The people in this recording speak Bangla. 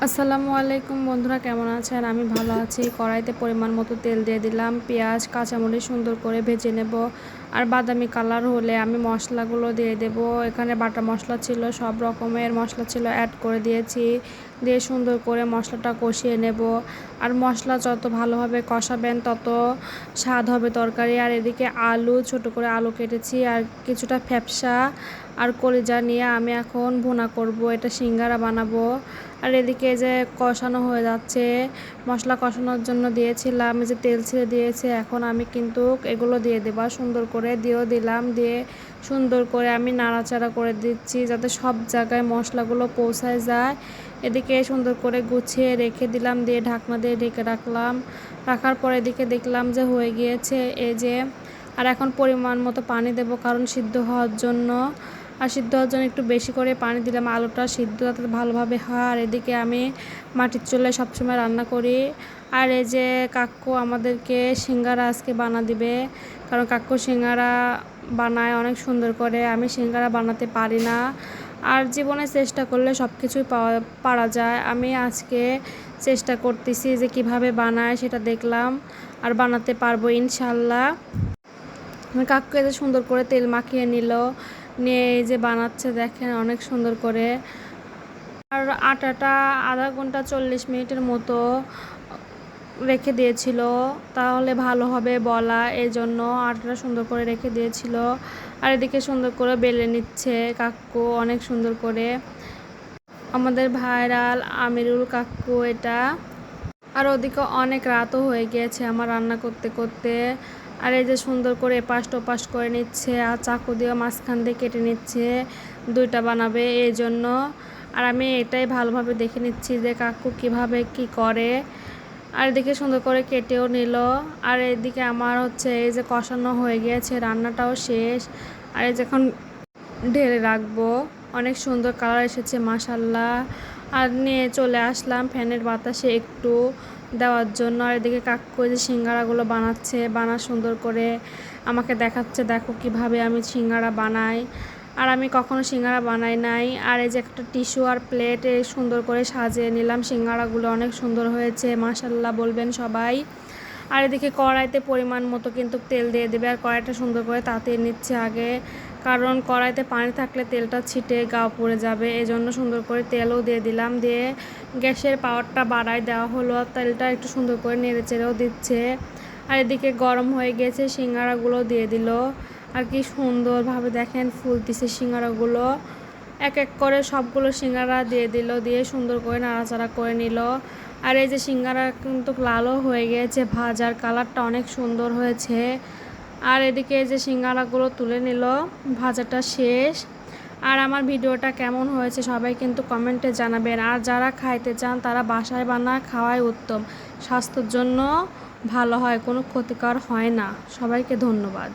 আসসালামু আলাইকুম বন্ধুরা, কেমন আছেন? আমি ভালো আছি। কড়াইতে পরিমাণ মতো তেল দিয়ে দিলাম। পেঁয়াজ কাঁচামরিচ সুন্দর করে ভেজে নেব। আর বাদামি কালার হলে আমি মশলাগুলো দিয়ে দেব। এখানে বাটা মশলা ছিল, সব রকমের মশলা ছিল, অ্যাড করে দিয়েছি। দিয়ে সুন্দর করে মশলাটা কষিয়ে নেব। আর মশলা যত ভালোভাবে কষাবেন তত স্বাদ হবে তরকারি। আর এদিকে আলু, ছোট করে আলু কেটেছি, আর কিছুটা ফ্যাপসা আর কলিজা নিয়ে আমি এখন ভুনা করব। এটা সিঙ্গারা বানাবো। আর এদিকে যে কষানো হয়ে যাচ্ছে, মশলা কষানোর জন্য দিয়েছিলাম যে তেল ছেড়ে দিয়েছে। এখন আমি কিন্তু এগুলো দিয়ে দেবো, সুন্দর করে দিয়েও দিলাম। দিয়ে সুন্দর করে আমি নাড়াচাড়া করে দিচ্ছি যাতে সব জায়গায় মশলাগুলো পৌঁছায় যায়। এদিকে সুন্দর করে গুছিয়ে রেখে দিলাম, দিয়ে ঢাকনা দিয়ে ঢেকে রাখলাম। রাখার পর এদিকে দেখলাম যে হয়ে গিয়েছে এই যে। আর এখন পরিমাণ মতো পানি দেব, কারণ সিদ্ধ হওয়ার জন্য। আর সিদ্ধ হওয়ার জন্য একটু বেশি করে পানি দিলাম, আলুটা সিদ্ধ যাতে ভালোভাবে হয়। আর এদিকে আমি মাটির চুলায় সবসময় রান্না করি। আর এই যে কাকু আমাদেরকে সিঙ্গারা আজকে দিবে, কারণ কাকু সিঙ্গারা বানায় অনেক সুন্দর করে। আমি সিঙ্গারা বানাতে পারি না, আর জীবনে চেষ্টা করলে সব কিছুই পারা যায়। আমি আজকে চেষ্টা করতেছি যে কিভাবে বানায় সেটা দেখলাম, আর বানাতে পারবো ইনশাল্লাহ। কাকু এতে সুন্দর করে তেল মাখিয়ে নিল, নিয়ে এই যে বানাচ্ছে দেখেন অনেক সুন্দর করে। আর আটাটা আধা ঘন্টা 40 মিনিটের মতো রেখে দিয়েছিল, তাহলে ভালো হবে বলা, এই জন্য আটাটা সুন্দর করে রেখে দিয়েছিল। আর এদিকে সুন্দর করে বেলে নিচ্ছে কাকু অনেক সুন্দর করে, আমাদের ভাইরাল আমিরুল কাকু এটা। আর ওদিকে অনেক রাতও হয়ে গিয়েছে আমার রান্না করতে করতে। আর এই যে সুন্দর করে এপাশ ওপাশ করে নিচ্ছে, আর চাকু দিয়ে মাঝখান দিয়ে কেটে নিচ্ছে, দুইটা বানাবে এই জন্য। আর আমি এটাই ভালোভাবে দেখে নিচ্ছি যে কাকু কিভাবে কি করে। আর এদিকে সুন্দর করে কেটেও নিল। আর এদিকে আমার হচ্ছে এই যে কষানো হয়ে গিয়েছে, রান্নাটাও শেষ। আর এই যখন ঢেলে রাখবো, অনেক সুন্দর কালার এসেছে মাশাল্লাহ। আর নিয়ে চলে আসলাম ফ্যানের বাতাসে একটু দেওয়ার জন্য। আর এদিকে কাকু যে সিঙ্গারাগুলো বানা সুন্দর করে আমাকে দেখাচ্ছে, দেখো কিভাবে আমি সিঙ্গারা বানাই। আর আমি কখনো সিঙ্গারা বানাই নাই। আর এই যে একটা টিস্যু আর প্লেটে সুন্দর করে সাজিয়ে নিলাম, সিঙ্গারাগুলো অনেক সুন্দর হয়েছে মাশাল্লাহ বলবেন সবাই। আর এদিকে কড়াইতে পরিমাণ মতো কিন্তু তেল দিয়ে দেবে, আর কড়াইটা সুন্দর করে তাতিয়ে নিচ্ছে আগে, কারণ কড়াইতে পানি থাকলে তেলটা ছিটে গা পড়ে যাবে, এজন্য সুন্দর করে তেলও দিয়ে দিলাম। দিয়ে গ্যাসের পাওয়ারটা বাড়ায় দেওয়া হলো, আর তেলটা একটু সুন্দর করে নেড়ে চেড়েও দিচ্ছে। আর এদিকে গরম হয়ে গেছে, সিঙ্গারাগুলো দিয়ে দিল। আর কি সুন্দরভাবে দেখেন ফুলতেছে সিঙ্গারাগুলো, এক এক করে সবগুলো সিঙ্গারা দিয়ে দিল, দিয়ে সুন্দর করে নাড়াচাড়া করে নিল। আর এই যে সিঙ্গারা কিন্তু লালও হয়ে গিয়েছে, ভাজার কালারটা অনেক সুন্দর হয়েছে। আর এদিকে এই যে সিঙ্গারাগুলো তুলে নিল, ভাজাটা শেষ। আর আমার ভিডিওটা কেমন হয়েছে সবাই কিন্তু কমেন্টে জানাবেন। আর যারা খাইতে চান তারা বাসায় বানায় খাওয়াই উত্তম, স্বাস্থ্যের জন্য ভালো হয়, কোনো ক্ষতিকর হয় না। সবাইকে ধন্যবাদ।